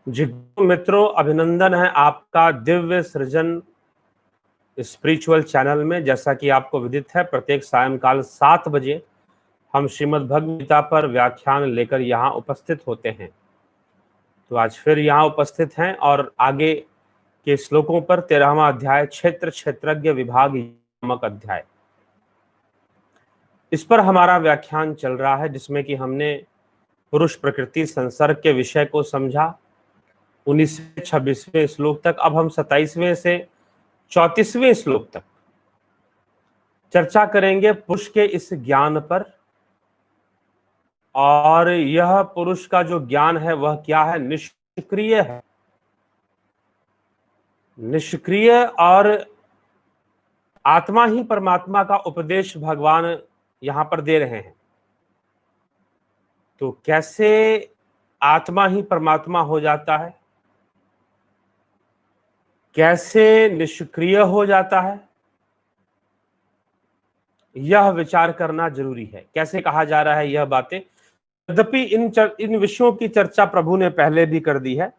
जी मित्रों, अभिनंदन है आपका दिव्य सृजन स्पिरिचुअल चैनल में। जैसा कि आपको विदित है, प्रत्येक सायंकाल 7 बजे हम श्रीमद् भगवद गीता पर व्याख्यान लेकर यहाँ उपस्थित होते हैं। तो आज फिर यहाँ उपस्थित हैं और आगे के श्लोकों पर 13वां अध्याय क्षेत्र क्षेत्रज्ञ विभाग नामक अध्याय, इस पर हमारा व्याख्यान चल रहा है, जिसमें कि हमने पुरुष प्रकृति संसर्ग के विषय को समझा 19वें 26वें श्लोक तक। अब हम 27वें से 34वें श्लोक तक चर्चा करेंगे पुरुष के इस ज्ञान पर। और यह पुरुष का जो ज्ञान है वह क्या है? निष्क्रिय है। निष्क्रिय और आत्मा ही परमात्मा का उपदेश भगवान यहां पर दे रहे हैं। तो कैसे आत्मा ही परमात्मा हो जाता है, कैसे निष्क्रिय हो जाता है, यह विचार करना जरूरी है। कैसे कहा जा रहा है यह बातें, यद्यपि इन विषयों की चर्चा प्रभु ने पहले भी कर दी है,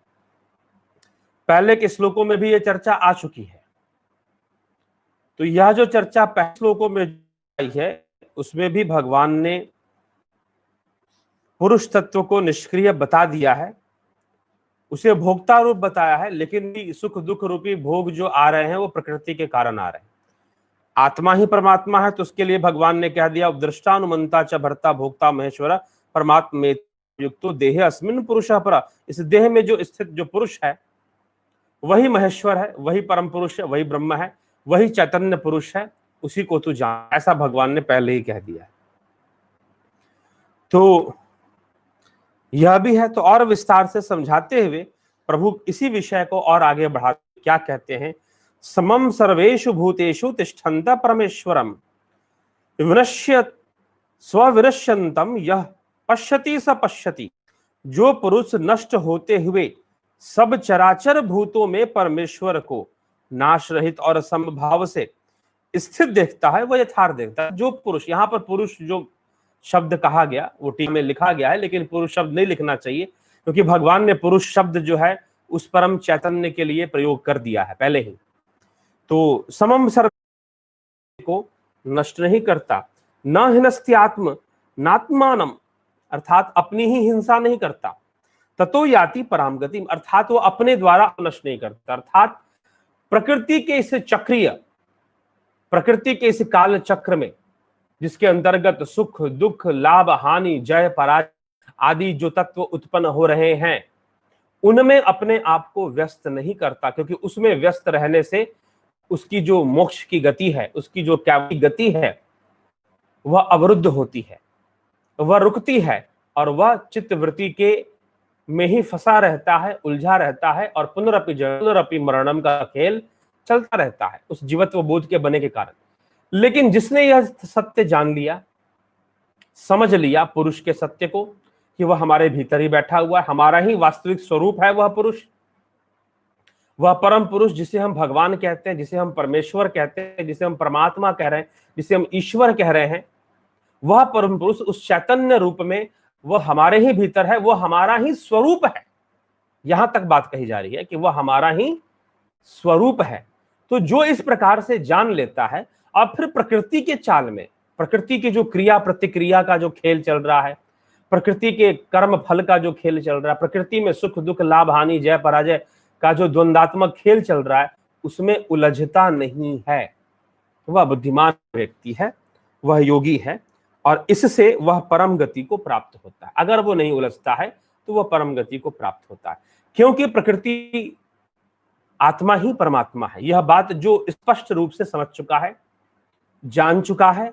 पहले के श्लोकों में भी यह चर्चा आ चुकी है। तो यह जो चर्चा पहले श्लोकों में आई है उसमें भी भगवान ने पुरुष तत्व को निष्क्रिय बता दिया है, उसे भोक्ता रूप बताया है। लेकिन सुख दुख रूपी भोग जो आ रहे हैं वो प्रकृति के कारण आ रहे हैं। आत्मा ही परमात्मा है तो उसके लिए भगवान ने कह दिया, उपदृष्टानुमंता च भर्ता भोक्ता महेश्वर परमात्मे युक्तो देहे अस्मिन् पुरुषः परा। इस देह में जो स्थित जो पुरुष है वही महेश्वर है, वही परम पुरुष है, वही ब्रह्म है, वही चैतन्य पुरुष है, उसी को तू जान, ऐसा भगवान ने पहले ही कह दिया है। तो यह भी है। तो और विस्तार से समझाते हुए प्रभु इसी विषय को और आगे बढ़ा क्या कहते हैं, समम सर्वेषु भूतेषु तिष्ठन्त परमेश्वरम विनश्य स्वविनश्यन्तम यह पश्यति स पश्यति। जो पुरुष नष्ट होते हुए सब चराचर भूतों में परमेश्वर को नाश रहित और समभाव से स्थित देखता है, वह यथार्थ देखता है। जो पुरुष, यहाँ पर पुरुष जो शब्द कहा गया वो टीम में लिखा गया है, लेकिन पुरुष शब्द नहीं लिखना चाहिए, क्योंकि भगवान ने पुरुष शब्द जो है उस परम चैतन्य के लिए प्रयोग कर दिया है पहले ही। तो समम सर्व को नष्ट नहीं करता, न हिनस्ति आत्म नात्मानम, अर्थात अपनी ही हिंसा नहीं करता, ततो याति पराम गतिम, अर्थात वो अपने द्वारा नष्ट नहीं करता। अर्थात प्रकृति के इस चक्रीय, प्रकृति के इस काल चक्र में जिसके अंतर्गत सुख दुख लाभ हानि जय पराजय आदि जो तत्व उत्पन्न हो रहे हैं, उनमें अपने आप को व्यस्त नहीं करता, क्योंकि उसमें व्यस्त रहने से उसकी जो मोक्ष की गति है, उसकी जो कैवली गति है, वह अवरुद्ध होती है, वह रुकती है, और वह चित्तवृत्ति के में ही फंसा रहता है, उलझा रहता है, और पुनरअपि मरणम का खेल चलता रहता है उस जीवत्व बोध के बने के कारण। लेकिन जिसने यह सत्य जान लिया, समझ लिया पुरुष के सत्य को, कि वह हमारे भीतर ही बैठा हुआ है, हमारा ही वास्तविक स्वरूप है वह पुरुष, वह परम पुरुष जिसे हम भगवान कहते हैं, जिसे हम परमेश्वर कहते हैं, जिसे हम परमात्मा कह रहे हैं, जिसे हम ईश्वर कह रहे हैं, वह परम पुरुष उस चैतन्य रूप में वह हमारे ही भीतर है, वह हमारा ही स्वरूप है। यहां तक बात कही जा रही है कि वह हमारा ही स्वरूप है। तो जो इस प्रकार से जान लेता है, अब फिर प्रकृति के चाल में, प्रकृति की जो क्रिया प्रतिक्रिया का जो खेल चल रहा है, प्रकृति के कर्म फल का जो खेल चल रहा है, प्रकृति में सुख दुख लाभ हानि जय पराजय का जो द्वंदात्मक खेल चल रहा है, उसमें उलझता नहीं है। वह बुद्धिमान व्यक्ति है, वह योगी है, और इससे वह परम गति को प्राप्त होता है। अगर वो नहीं उलझता है तो वह परम गति को प्राप्त होता है, क्योंकि प्रकृति आत्मा ही परमात्मा है। यह बात जो स्पष्ट रूप से समझ चुका है, जान चुका है,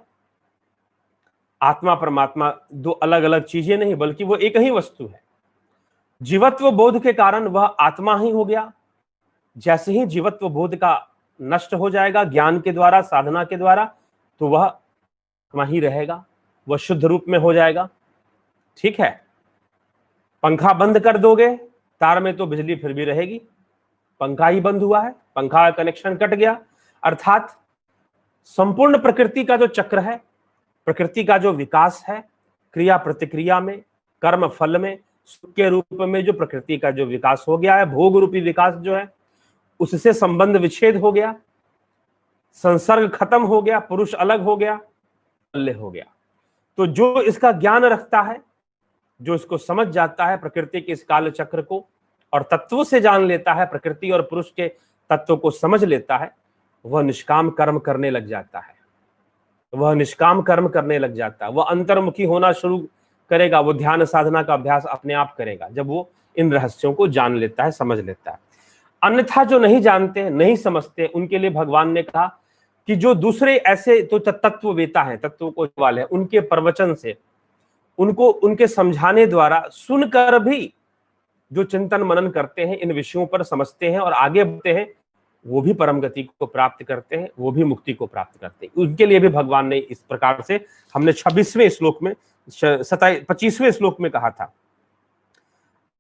आत्मा परमात्मा दो अलग अलग चीजें नहीं बल्कि वो एक ही वस्तु है। जीवत्व बोध के कारण वह आत्मा ही हो गया। जैसे ही जीवत्व बोध का नष्ट हो जाएगा ज्ञान के द्वारा, साधना के द्वारा, तो वह आत्मा ही रहेगा, वह शुद्ध रूप में हो जाएगा। ठीक है, पंखा बंद कर दोगे, तार में तो बिजली फिर भी रहेगी, पंखा ही बंद हुआ है, पंखा का कनेक्शन कट गया। अर्थात संपूर्ण प्रकृति का जो चक्र है, प्रकृति का जो विकास है, क्रिया प्रतिक्रिया में, कर्म फल में, सुख के रूप में जो प्रकृति का जो विकास हो गया है, भोग रूपी विकास जो है, उससे संबंध विच्छेद हो गया, संसर्ग खत्म हो गया, पुरुष अलग हो गया, अल्ले हो गया। तो जो इसका ज्ञान रखता है, जो इसको समझ जाता है प्रकृति के इस काल चक्र को और तत्वों से जान लेता है, प्रकृति और पुरुष के तत्व को समझ लेता है, वह निष्काम कर्म करने लग जाता है। वह निष्काम कर्म करने लग जाता है, वह अंतर्मुखी होना शुरू करेगा, वो ध्यान साधना का अभ्यास अपने आप करेगा जब वो इन रहस्यों को जान लेता है, समझ लेता है। अन्यथा जो नहीं जानते, नहीं समझते, उनके लिए भगवान ने कहा कि जो दूसरे ऐसे तो तत्ववेता हैं, तत्वों को वाले हैं, उनके प्रवचन से, उनको उनके समझाने द्वारा सुनकर भी जो चिंतन मनन करते हैं, इन विषयों पर समझते हैं और आगे बढ़ते हैं, वो भी परम गति को प्राप्त करते हैं, वो भी मुक्ति को प्राप्त करते हैं। उनके लिए भी भगवान ने इस प्रकार से, हमने 26वें श्लोक में 25वें श्लोक में कहा था,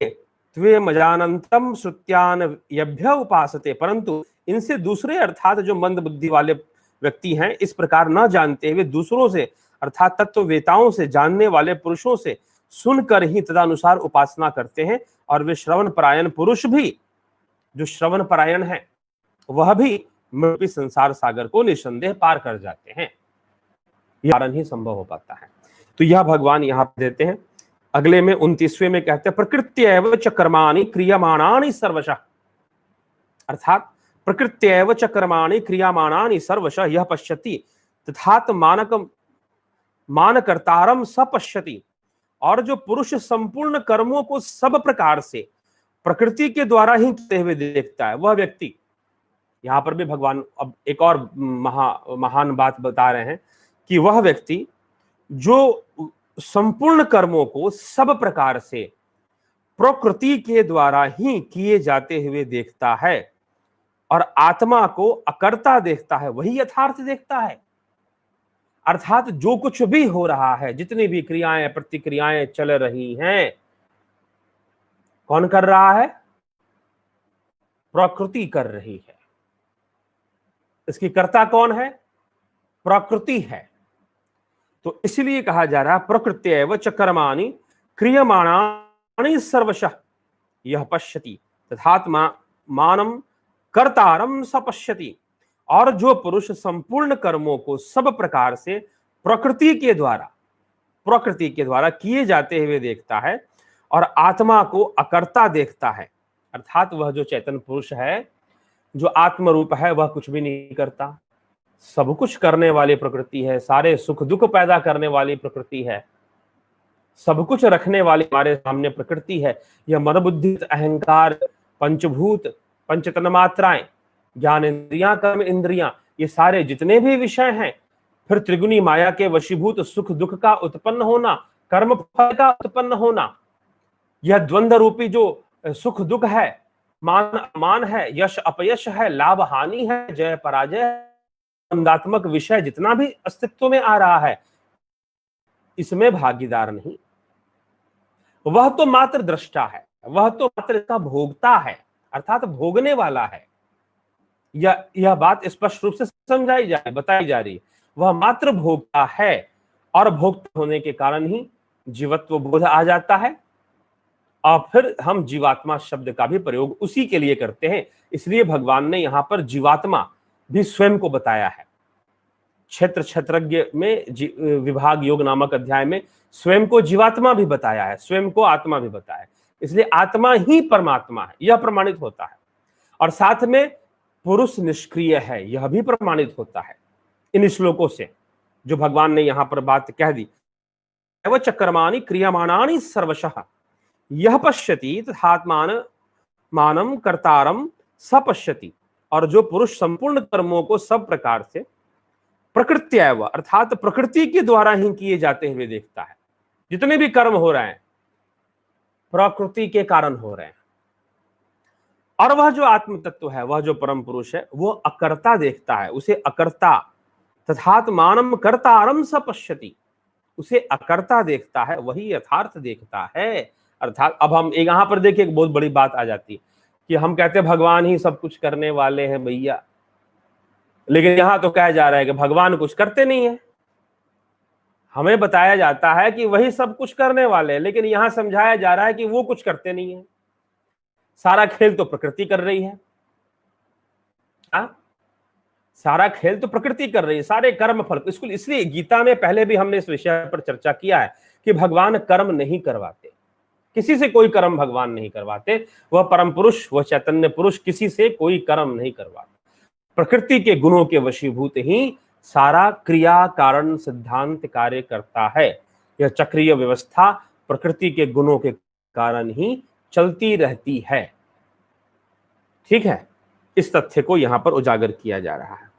त्वे मजानंतम श्रुत्यान यभ्य उपासते, परंतु इनसे दूसरे अर्थात जो मंद बुद्धि वाले व्यक्ति हैं, इस प्रकार न जानते हुए दूसरों से अर्थात तत्ववेताओं से, जानने वाले पुरुषों से सुनकर ही तदनुसार उपासना करते हैं। और वे श्रवण परायण पुरुष भी, जो श्रवण परायण है, वह भी मृत्यु संसार सागर को निसंदेह पार कर जाते हैं। यह कारण ही संभव हो पाता है। तो यह भगवान यहाँ पे देते हैं। अगले में 29वें में कहते हैं, प्रकृत्यैव च कर्माणि क्रियमाणानि सर्वशः, अर्थात प्रकृत्यैव च कर्माणि क्रियमाणानि सर्वशः यह पश्यति तथात मानकर्तारम स पश्यति। और जो पुरुष संपूर्ण कर्मों को सब प्रकार से प्रकृति के द्वारा ही करते हुए देखता है, वह व्यक्ति, यहां पर भी भगवान अब एक और महान बात बता रहे हैं कि वह व्यक्ति जो संपूर्ण कर्मों को सब प्रकार से प्रकृति के द्वारा ही किए जाते हुए देखता है और आत्मा को अकर्ता देखता है, वही यथार्थ देखता है। अर्थात जो कुछ भी हो रहा है, जितनी भी क्रियाएं प्रतिक्रियाएं चल रही हैं, कौन कर रहा है? प्रकृति कर रही है। इसकी कर्ता कौन है? प्रकृति है। तो इसलिए कहा जा रहा है, प्रकृत्यैव च कर्माणि क्रियमाणानि सर्वशः यह पश्यति तथात्मा मानम कर्तारम स पश्यति। और जो पुरुष संपूर्ण कर्मों को सब प्रकार से प्रकृति के द्वारा किए जाते हुए देखता है और आत्मा को अकर्ता देखता है, अर्थात वह जो चैतन्य पुरुष है, जो आत्म रूप है, वह कुछ भी नहीं करता, सब कुछ करने वाली प्रकृति है, सारे सुख दुख पैदा करने वाली प्रकृति है, सब कुछ रखने वाली हमारे सामने प्रकृति है। यह मन बुद्धि अहंकार पंचभूत पंच तन्मात्राएं, ज्ञान इंद्रियां कर्म इंद्रियां, ये सारे जितने भी विषय हैं, फिर त्रिगुणी माया के वशीभूत सुख दुख का उत्पन्न होना, कर्म फल का उत्पन्न होना, यह द्वंद्व रूपी जो सुख दुख है, मान अमान है, यश अपयश है, लाभ हानि है, जय पराजय है, द्वंद्वात्मक विषय जितना भी अस्तित्व में आ रहा है, इसमें भागीदार नहीं। वह तो मात्र दृष्टा है, वह तो मात्र इसका भोगता है, अर्थात भोगने वाला है। यह बात स्पष्ट रूप से समझाई जा रही, बताई जा रही है। वह मात्र भोगता है और भोक्ता होने के कारण ही जीवत्व बोध आ जाता है और फिर हम जीवात्मा शब्द का भी प्रयोग उसी के लिए करते हैं। इसलिए भगवान ने यहां पर जीवात्मा भी स्वयं को बताया है। क्षेत्र क्षेत्रज्ञ में विभाग योग नामक अध्याय में स्वयं को जीवात्मा भी बताया है, स्वयं को आत्मा भी बताया है। इसलिए आत्मा ही परमात्मा है, यह प्रमाणित होता है। और साथ में पुरुष निष्क्रिय है, यह भी प्रमाणित होता है इन श्लोकों से, जो भगवान ने यहां पर बात कह दी। एव च कर्माणि क्रियमाणानि सर्वशः यह पश्यति तथात्मान मानम कर्तारम स पश्यति। और जो पुरुष संपूर्ण कर्मों को सब प्रकार से प्रकृत्यैव अर्थात प्रकृति के द्वारा ही किए जाते हुए देखता है, जितने भी कर्म हो रहे हैं प्रकृति के कारण हो रहे हैं। और वह जो आत्म तत्व है, वह जो परम पुरुष है, वो अकर्ता देखता है, उसे अकर्ता तथात्मानम कर्तारम स पश्यति, उसे अकर्ता देखता है, वही यथार्थ देखता है। अर्थात अब हम यहाँ पर देखिए एक बहुत बड़ी बात आ जाती है कि हम कहते हैं भगवान ही सब कुछ करने वाले हैं भैया, लेकिन यहां तो कहा जा रहा है कि भगवान कुछ करते नहीं है, हमें बताया जाता है कि वही सब कुछ करने वाले हैं, लेकिन यहां समझाया जा रहा है कि वो कुछ करते नहीं है, सारा खेल तो प्रकृति कर रही है। सारा खेल तो प्रकृति कर रही है, सारे कर्म फल। इसलिए गीता में पहले भी हमने इस विषय पर चर्चा किया है कि भगवान कर्म नहीं करवाते, किसी से कोई कर्म भगवान नहीं करवाते। वह परम पुरुष, वह चैतन्य पुरुष किसी से कोई कर्म नहीं करवाते। प्रकृति के गुणों के वशीभूत ही सारा क्रिया कारण सिद्धांत कार्य करता है। यह चक्रीय व्यवस्था प्रकृति के गुणों के कारण ही चलती रहती है। ठीक है, इस तथ्य को यहां पर उजागर किया जा रहा है।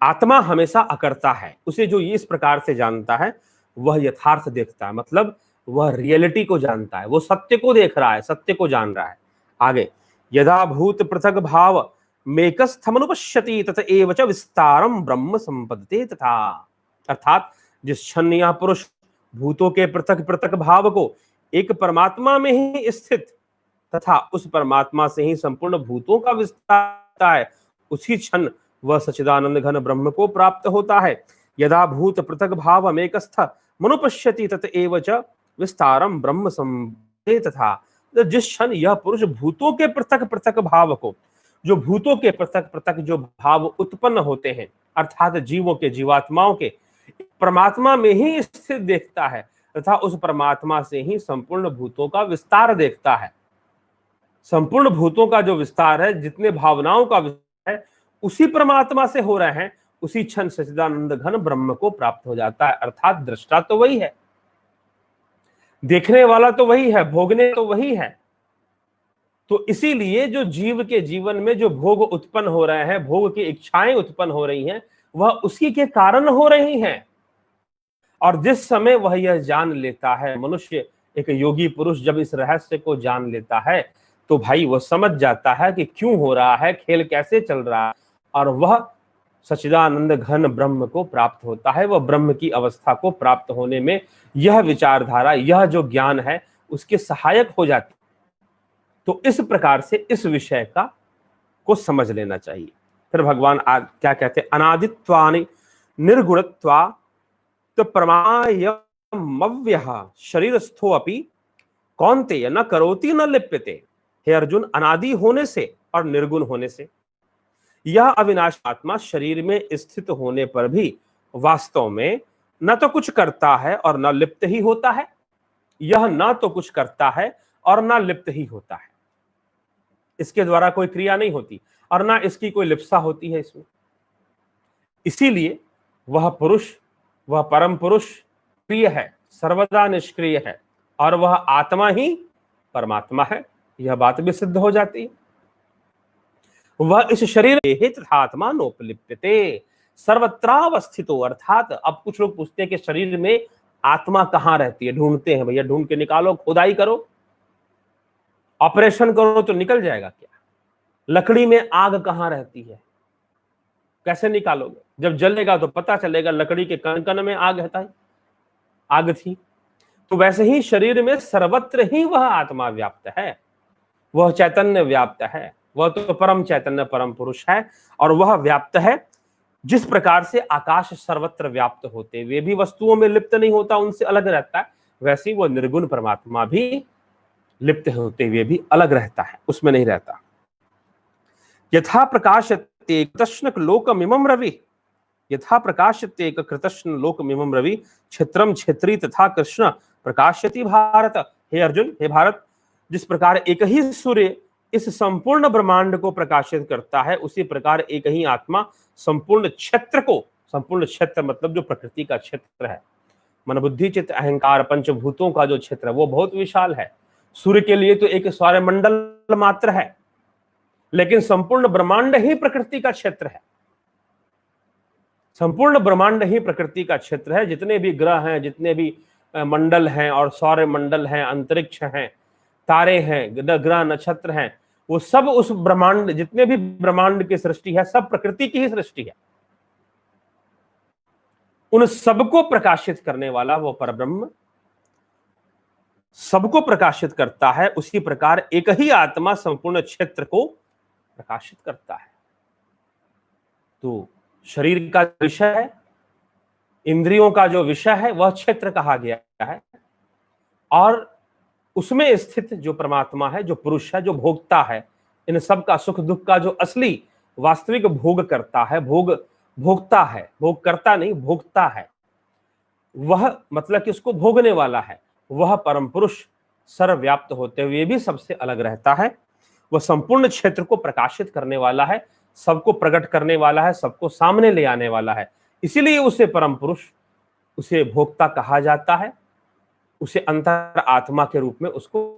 आत्मा हमेशा अकर्ता है। उसे जो इस प्रकार से जानता है वह यथार्थ देखता है, मतलब वह रियलिटी को जानता है, वो सत्य को देख रहा है, सत्य को जान रहा है। आगे, यदा भूत पृथक भाव मेकस्थमनुपश्यति तत एव च विस्तारम ब्रह्म संपदते तथा। अर्थात जिस क्षण यह पुरुष भूतों के पृथक पृथक भाव को एक परमात्मा में ही स्थित तथा उस परमात्मा से ही संपूर्ण भूतों का विस्तार होता है, उसी क्षण वह सच्चिदानंद घन ब्रह्म को प्राप्त होता है। यदा भूत पृथक भाव अमेकस्थ मनुपश्यति तत एव च विस्तारम ब्रह्म संपदते तथा। जिस क्षण यह पुरुष भूतों के पृथक पृथक भाव को, जो भूतों के पृथक पृथक जो भाव उत्पन्न होते हैं, अर्थात जीवों के, जीवात्माओं के, परमात्मा में ही स्थित देखता है तथा उस परमात्मा से ही संपूर्ण भूतों का विस्तार देखता है। संपूर्ण भूतों का जो विस्तार है, जितने भावनाओं का विस्तार है, उसी परमात्मा से हो रहे हैं, उसी क्षण सच्चिदानंद घन ब्रह्म को प्राप्त हो जाता है। अर्थात दृष्टा तो वही है, देखने वाला तो वही है, भोगने तो वही है। तो इसीलिए जो जीव के जीवन में जो भोग उत्पन्न हो रहे हैं, भोग की इच्छाएं उत्पन्न हो रही हैं, वह उसी के कारण हो रही हैं। और जिस समय वह यह जान लेता है, मनुष्य, एक योगी पुरुष जब इस रहस्य को जान लेता है, तो भाई वह समझ जाता है कि क्यों हो रहा है, खेल कैसे चल रहा है, और वह सच्चिदानंद घन ब्रह्म को प्राप्त होता है। वह ब्रह्म की अवस्था को प्राप्त होने में यह विचारधारा, यह जो ज्ञान है, उसके सहायक हो जाती। तो इस प्रकार से इस विषय का को समझ लेना चाहिए। फिर भगवान क्या कहते हैं, अनादित्वानि निर्गुणत्वा तो प्रमायमव्यः शरीरस्थो अपि कौन्तेय न करोति न लिप्यते। हे अर्जुन, अनादि होने से और निर्गुण होने से यह अविनाशी आत्मा शरीर में स्थित होने पर भी वास्तव में न तो कुछ करता है और न लिप्त ही होता है। यह न तो कुछ करता है और न लिप्त ही होता है, इसके द्वारा कोई क्रिया नहीं होती और ना इसकी कोई लिप्सा होती है इसमें। इसीलिए वह पुरुष, वह परम पुरुष क्रिय है, सर्वदा निष्क्रिय है, और वह आत्मा ही परमात्मा है। यह बात भी सिद्ध हो जाती है। वह इस शरीर आत्मा नोपलिप्यते सर्वत्रावस्थितो। अर्थात अब कुछ लोग पूछते हैं कि शरीर में आत्मा कहां रहती है, ढूंढते हैं। भैया ढूंढ के निकालो, खुदाई करो, ऑपरेशन करो तो निकल जाएगा क्या? लकड़ी में आग कहां रहती है, कैसे निकालोगे? जब जलेगा तो पता चलेगा लकड़ी के कण कण में आग है, आग थी। तो वैसे ही शरीर में सर्वत्र ही वह आत्मा व्याप्त है, वह चैतन्य व्याप्त है, वह तो परम चैतन्य परम पुरुष है, और वह व्याप्त है। जिस प्रकार से आकाश सर्वत्र व्याप्त होते हुए भी वस्तुओं में लिप्त नहीं होता, उनसे अलग रहता है, वैसे ही वह निर्गुण परमात्मा भी लिप्त होते हुए भी अलग रहता है, उसमें नहीं रहता। यथा प्रकाशते कृतश्न लोकमिमं रवि, यथा प्रकाशते कृतश्न लोकमिमं रवि क्षेत्रम क्षेत्री तथा कृष्ण प्रकाशति भारत। हे अर्जुन, हे भारत, जिस प्रकार एक ही सूर्य इस संपूर्ण ब्रह्मांड को प्रकाशित करता है, उसी प्रकार एक ही आत्मा संपूर्ण क्षेत्र को, संपूर्ण क्षेत्र मतलब जो प्रकृति का क्षेत्र है, मन बुद्धि चित्त अहंकार पंचभूतों का जो क्षेत्र है, वो बहुत विशाल है। सूर्य के लिए तो एक सौरमंडल मात्र है, लेकिन संपूर्ण ब्रह्मांड ही प्रकृति का क्षेत्र है। संपूर्ण ब्रह्मांड ही प्रकृति का क्षेत्र है। जितने भी ग्रह हैं, जितने भी मंडल हैं और सौर मंडल हैं, अंतरिक्ष हैं, तारे हैं, ग्रह नक्षत्र हैं, वो सब उस ब्रह्मांड, जितने भी ब्रह्मांड की सृष्टि है, सब प्रकृति की ही सृष्टि है। उन सबको प्रकाशित करने वाला वो परब्रह्म सबको प्रकाशित करता है। उसी प्रकार एक ही आत्मा संपूर्ण क्षेत्र को प्रकाशित करता है। तो शरीर का विषय है इंद्रियों का जो विषय है वह क्षेत्र कहा गया है, और उसमें स्थित जो परमात्मा है, जो पुरुष है, जो भोक्ता है, इन सब का सुख दुख का जो असली वास्तविक भोग करता है, भोगता है, भोग करता नहीं, भोगता है, वह मतलब कि उसको भोगने वाला है, वह परम पुरुष सर्वव्याप्त होते हुए भी सबसे अलग रहता है। वह संपूर्ण क्षेत्र को प्रकाशित करने वाला है, सबको प्रकट करने वाला है, सबको सामने ले आने वाला है। इसीलिए उसे परम पुरुष, उसे भोक्ता कहा जाता है, उसे अंतर आत्मा के रूप में इसको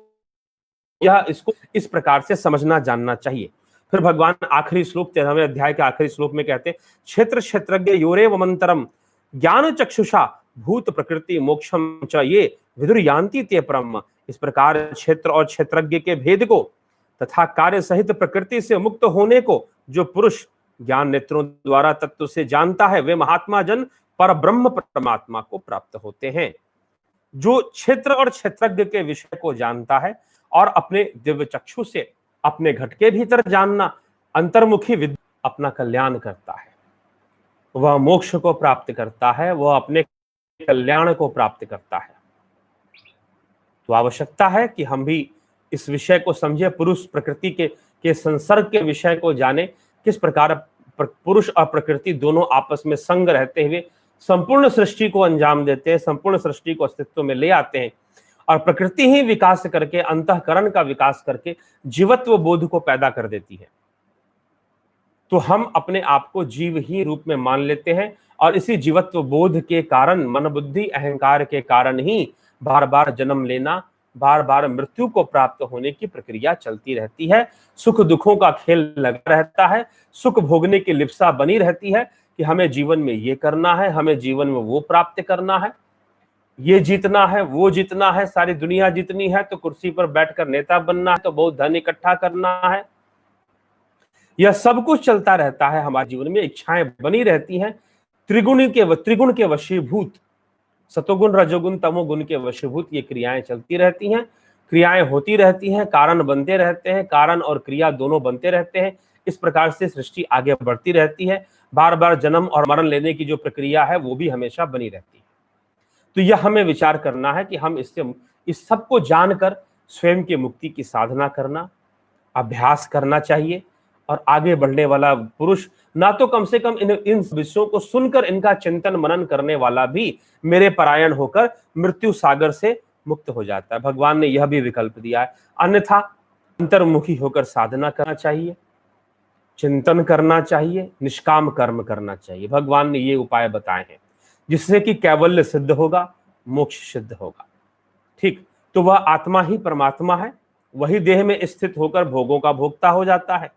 इस प्रकार से समझना जानना चाहिए। फिर भगवान आखिरी श्लोक 13वें अध्याय के आखिरी श्लोक में कहते हैं, क्षेत्र क्षेत्रज्ञ योरेव मंतरम ज्ञान चक्षुषा भूत प्रकृति मोक्षम च ये विदुर यान्ति ते परम। इस प्रकार क्षेत्र और क्षेत्रज्ञ के भेद को तथा कार्य सहित प्रकृति से मुक्त होने को जो पुरुष ज्ञान नेत्रों द्वारा तत्व से जानता है, वे महात्मा जन पर ब्रह्म परमात्मा को प्राप्त होते हैं। जो क्षेत्र और क्षेत्रज्ञ के विषय को जानता है और अपने दिव्य चक्षु से अपने घट के भीतर जानना, अंतर्मुखी विद्या अपना कल्याण करता है, वह मोक्ष को प्राप्त करता है, वह अपने कल्याण को प्राप्त करता है। तो आवश्यकता है कि हम भी इस विषय को समझे, पुरुष प्रकृति के संसर्ग के विषय को जाने, किस प्रकार पुरुष और प्रकृति दोनों आपस में संग रहते हुए संपूर्ण सृष्टि को अंजाम देते हैं, संपूर्ण सृष्टि को अस्तित्व में ले आते हैं, और प्रकृति ही विकास करके, अंतःकरण का विकास करके जीवत्व बोध को पैदा कर देती है। तो हम अपने आप को जीव ही रूप में मान लेते हैं, और इसी जीवत्व बोध के कारण, मन बुद्धि अहंकार के कारण ही बार बार जन्म लेना, बार बार मृत्यु को प्राप्त होने की प्रक्रिया चलती रहती है। सुख दुखों का खेल लगा रहता है, सुख भोगने की लिप्सा बनी रहती है कि हमें जीवन में ये करना है, हमें जीवन में वो प्राप्त करना है, ये जीतना है, वो जीतना है, सारी दुनिया जीतनी है, तो कुर्सी पर बैठकर नेता बनना है, तो बहुत धन इकट्ठा करना है। यह सब कुछ चलता रहता है हमारे जीवन में, इच्छाएं बनी रहती हैं, त्रिगुण के वशीभूत, सतोगुण रजोगुण तमोगुण के वशीभूत ये क्रियाएं चलती रहती हैं, क्रियाएं होती रहती हैं, कारण बनते रहते हैं, कारण और क्रिया दोनों बनते रहते हैं। इस प्रकार से सृष्टि आगे बढ़ती रहती है, बार बार जन्म और मरण लेने की जो प्रक्रिया है वो भी हमेशा बनी रहती है। तो यह हमें विचार करना है कि हम इस सब को जानकर स्वयं की मुक्ति की साधना करना, अभ्यास करना चाहिए, और आगे बढ़ने वाला पुरुष ना तो कम से कम इन विषयों को सुनकर इनका चिंतन मनन करने वाला भी मेरे परायण होकर मृत्यु सागर से मुक्त हो जाता है। भगवान ने यह भी विकल्प दिया है, अन्यथा अंतर्मुखी होकर साधना करना चाहिए, चिंतन करना चाहिए, निष्काम कर्म करना चाहिए। भगवान ने ये उपाय बताए हैं जिससे कि कैवल्य सिद्ध होगा, मोक्ष सिद्ध होगा। ठीक, तो वह आत्मा ही परमात्मा है, वही देह में स्थित होकर भोगों का भोक्ता हो जाता है,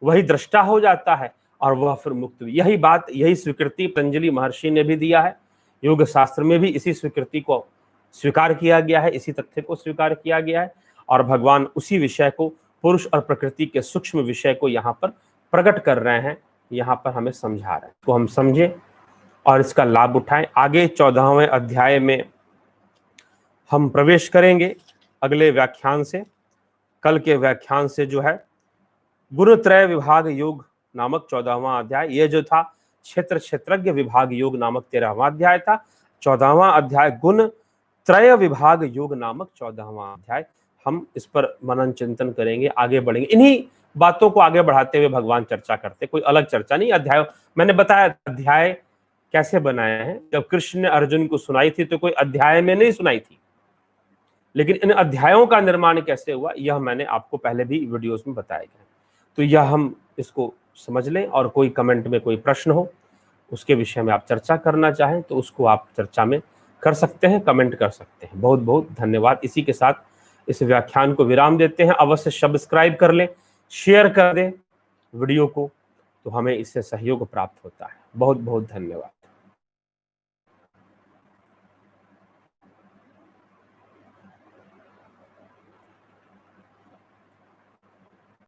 वही दृष्टा हो जाता है, और वह फिर मुक्त। यही स्वीकृति पतंजलि महर्षि ने भी दिया है। योग शास्त्र में भी इसी स्वीकृति को स्वीकार किया गया है, इसी तथ्य को स्वीकार किया गया है, और भगवान उसी विषय को, पुरुष और प्रकृति के सूक्ष्म विषय को यहाँ पर प्रकट कर रहे हैं, यहाँ पर हमें समझा रहे हैं। तो हम समझें और इसका लाभ उठाएं। आगे 14वें अध्याय में हम प्रवेश करेंगे अगले व्याख्यान से। कल के व्याख्यान से जो है गुणत्रय विभाग योग नामक 14वां अध्याय, ये जो था क्षेत्र क्षेत्रज्ञ विभाग योग नामक 13वां अध्याय था। 14वां अध्याय गुण त्रय विभाग योग नामक 14वां अध्याय, हम इस पर मनन चिंतन करेंगे, आगे बढ़ेंगे। इन्हीं बातों को आगे बढ़ाते हुए भगवान चर्चा करते, कोई अलग चर्चा नहीं। अध्याय मैंने बताया अध्याय कैसे बनाए हैं। जब कृष्ण ने अर्जुन को सुनाई थी तो कोई अध्याय में नहीं सुनाई थी, लेकिन इन अध्यायों का निर्माण कैसे हुआ यह मैंने आपको पहले भी वीडियोस में बताया गया। तो यह हम इसको समझ लें, और कोई कमेंट में कोई प्रश्न हो, उसके विषय में आप चर्चा करना चाहें तो उसको आप चर्चा में कर सकते हैं, कमेंट कर सकते हैं। बहुत बहुत धन्यवाद। इसी के साथ इस व्याख्यान को विराम देते हैं। अवश्य सब्सक्राइब कर लें, शेयर कर दें वीडियो को, तो हमें इससे सहयोग प्राप्त होता है। बहुत बहुत धन्यवाद।